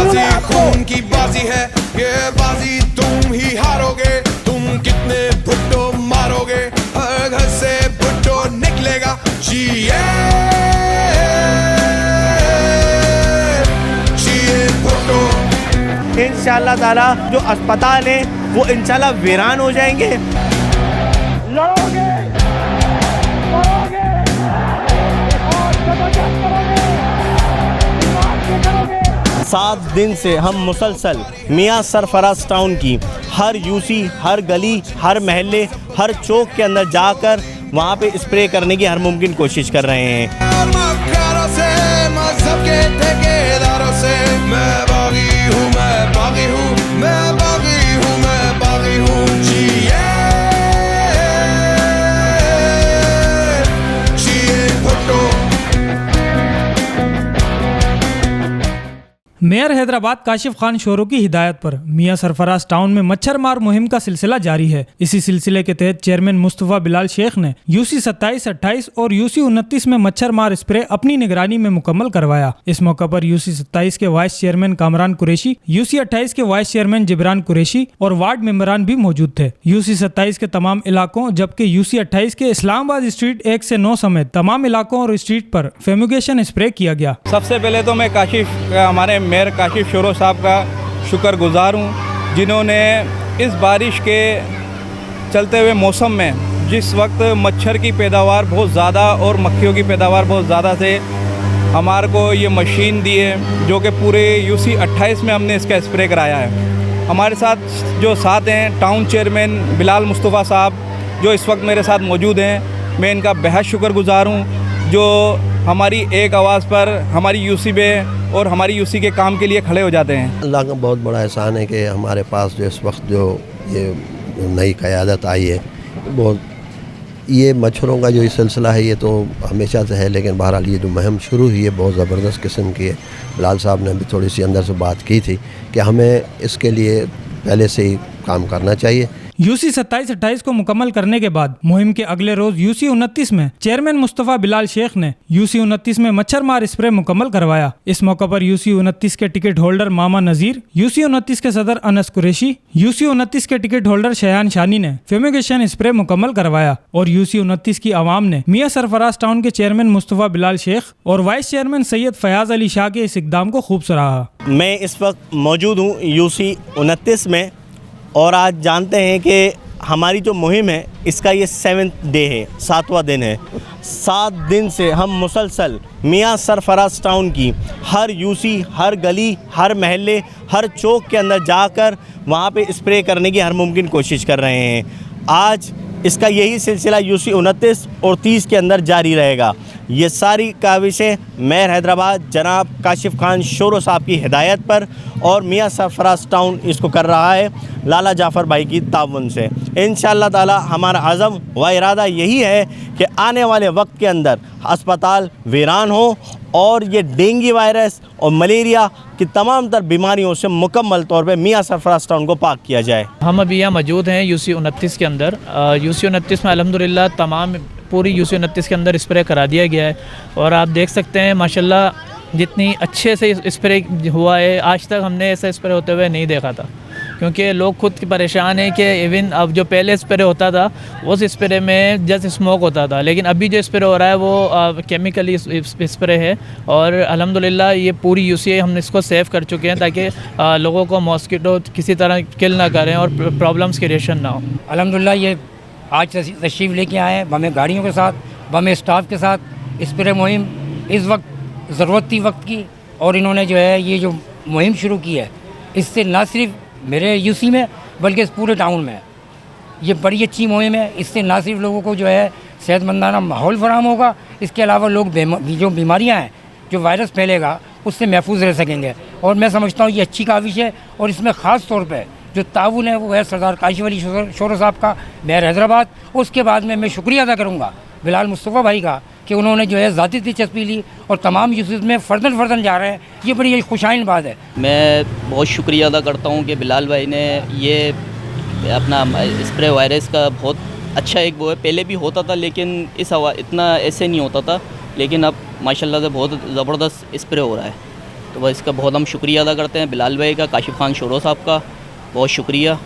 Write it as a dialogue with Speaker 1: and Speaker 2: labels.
Speaker 1: बाजी खून की बाजी है, ये बाजी तुम ही हारोगे। तुम कितने भुट्टो मारोगे, हर घर से भुट्टो निकलेगा। जिए भुट्टो।
Speaker 2: इंशाअल्लाह ताला जो अस्पताल है वो इंशाअल्लाह वीरान हो जाएंगे।
Speaker 3: लड़ोगे, मरोगे, और जबरदस्त करोगे, दिमाग से करोगे।
Speaker 2: 7 दिन से हम मुसलसल मियां सरफराज टाउन की हर यूसी, हर गली, हर महल्ले, हर चौक के अंदर जाकर वहाँ पे स्प्रे करने की हर मुमकिन कोशिश कर रहे हैं।
Speaker 1: मजहब के ठेकेदारों से मैं बागी हूँ, मैं बागी हूँ, मैं बागी हूँ, मैं बागी हूँ। जिए भुट्टो।
Speaker 4: मेयर हैदराबाद काशिफ खान शोरो की हिदायत पर मियां सरफराज टाउन में मच्छर मार मुहिम का सिलसिला जारी है। इसी सिलसिले के तहत चेयरमैन मुस्तफ़ा बिलाल शेख ने यूसी 27, 28 और यूसी 29 में मच्छर मार स्प्रे अपनी निगरानी में मुकम्मल करवाया। इस मौके पर यूसी 27 के vice chairman Kamran Qureshi, UC 28 के वाइस चेयरमैन जिब्रान कुरैशी और वार्ड मेंबरान भी मौजूद थे। यूसी 27 के तमाम इलाकों जबकि यूसी 28 के इस्लामाबाद स्ट्रीट 1 से 9 समेत तमाम इलाकों और स्ट्रीट पर फ्यूमिगेशन स्प्रे किया गया।
Speaker 5: सबसे पहले तो मैं हमारे मेयर काशिफ शोरो साहब का शुक्रगुजार हूँ, जिन्होंने इस बारिश के चलते हुए मौसम में जिस वक्त मच्छर की पैदावार बहुत ज़्यादा और मक्खियों की पैदावार बहुत ज़्यादा से हमारे को ये मशीन दी है, जो कि पूरे यूसी 28 में हमने इसका स्प्रे कराया है। हमारे साथ जो साथ हैं टाउन चेयरमैन बिलाल मुस्तफ़ा साहब, जो इस वक्त मेरे साथ मौजूद हैं, मैं इनका बेहद शुक्रगुजार हूँ, जो हमारी एक आवाज़ पर हमारी यूसी में और हमारी यूसी के काम के लिए खड़े हो जाते हैं।
Speaker 6: अल्लाह का बहुत बड़ा एहसान है कि हमारे पास जो इस वक्त जो ये नई क़यादत आई है, बहुत ये मच्छरों का जो ये सिलसिला है ये तो हमेशा से है, लेकिन बहरहाल ये जो मुहिम शुरू हुई है बहुत ज़बरदस्त किस्म की है। बिलाल साहब ने भी थोड़ी सी अंदर से बात की थी कि हमें इसके लिए पहले से ही काम करना चाहिए।
Speaker 4: यूसी 27, 28 को मुकम्मल करने के बाद मुहिम के अगले रोज यूसी 29 में चेयरमैन मुस्तफ़ा बिलाल शेख ने यूसी 29 में मच्छर मार स्प्रे मुकम्मल करवाया। इस मौके पर यूसी 29 के टिकट होल्डर मामा नजीर, यूसी 29 के सदर अनस कुरैशी, यूसी 29 के टिकट होल्डर शयान शानी ने फ्यूमिगेशन स्प्रे मुकम्मल करवाया और यूसी 29 की आवाम ने मियां सरफराज टाउन के चेयरमैन मुस्तफ़ा बिलाल शेख और वाइस चेयरमैन सैयद फयाज अली शाह के इस इक़दाम को खूब सराहा।
Speaker 2: मैं इस वक्त मौजूद हूँ यूसी 29 में और आज जानते हैं कि हमारी जो मुहिम है इसका ये 7th डे है, 7वां दिन है। 7 दिन से हम मुसलसल मियां सरफराज टाउन की हर यूसी, हर गली, हर महल्ले, हर चौक के अंदर जाकर वहाँ पे स्प्रे करने की हर मुमकिन कोशिश कर रहे हैं। आज इसका यही सिलसिला यूसी 29 और 30 के अंदर जारी रहेगा। ये सारी काविशें मेयर हैदराबाद जनाब काशिफ खान शोरो साहब की हिदायत पर और मियां सरफराज टाउन इसको कर रहा है लाला जाफ़र भाई की ताउन से। इंशाअल्लाह ताला हमारा अज़म व इरादा यही है कि आने वाले वक्त के अंदर अस्पताल वीरान हो और ये डेंगू वायरस और मलेरिया की तमाम तर बीमारियों से मुकम्मल तौर पे मियां सरफराज टाउन को पाक किया जाए।
Speaker 7: हम अभी यहाँ मौजूद हैं यूसी 29 के अंदर। यूसी 29 में अल्हम्दुलिल्लाह तमाम पूरी यूसी 29 के अंदर स्प्रे करा दिया गया है और आप देख सकते हैं माशाल्लाह जितनी अच्छे से स्प्रे हुआ है, आज तक हमने ऐसा स्प्रे होते हुए नहीं देखा था, क्योंकि लोग खुद परेशान हैं कि इवन अब जो पहले स्प्रे होता था उस स्प्रे में जस्ट स्मोक होता था, लेकिन अभी जो स्प्रे हो रहा है वो केमिकली स्प्रे है और अल्हम्दुलिल्लाह ये पूरी यूसी हम इसको सेव कर चुके हैं ताकि लोगों को मॉस्किटो किसी तरह किल ना करें और प्रॉब्लम्स क्रिएशन ना हो।
Speaker 8: अल्हम्दुलिल्लाह ये आज तशरीफ़ लेके आए हैं बमें गाड़ियों के साथ, बमें स्टाफ के साथ। स्प्रे मुहिम इस वक्त ज़रूरत थी वक्त की और इन्होंने जो है ये जो मुहिम शुरू की है इससे न सिर्फ मेरे यूसी में बल्कि इस पूरे टाउन में ये बड़ी अच्छी मुहिम है। इससे ना सिर्फ लोगों को जो है सेहतमंदाना माहौल फराहम होगा, इसके अलावा लोग जो बीमारियां हैं, जो वायरस फैलेगा उससे महफूज रह सकेंगे और मैं समझता हूँ ये अच्छी काविश है। और इसमें ख़ास तौर पर जो ताउन है वो है सरदार काशिफ अली शोरो साहब का, मेयर हैदराबाद। उसके बाद में मैं शुक्रिया अदा करूँगा बिलाल मुस्तफ़ा भाई का कि उन्होंने जो है ज़ाती दिलचस्पी ली और तमाम यूसेज में फ़र्दन जा रहे हैं। ये बड़ी खुशाइन बात है। मैं
Speaker 9: बहुत शुक्रिया अदा करता हूँ कि बिलाल भाई ने ये अपना स्प्रे वायरस का बहुत अच्छा एक वो है, पहले भी होता था लेकिन इतना ऐसे नहीं होता था, लेकिन अब माशाल्लाह से बहुत ज़बरदस्त स्प्रे हो रहा है तो वह इसका बहुत हम शुक्रिया अदा करते हैं बिलाल भाई का, काशिफ खान शोरो साहब का बहुत शुक्रिया।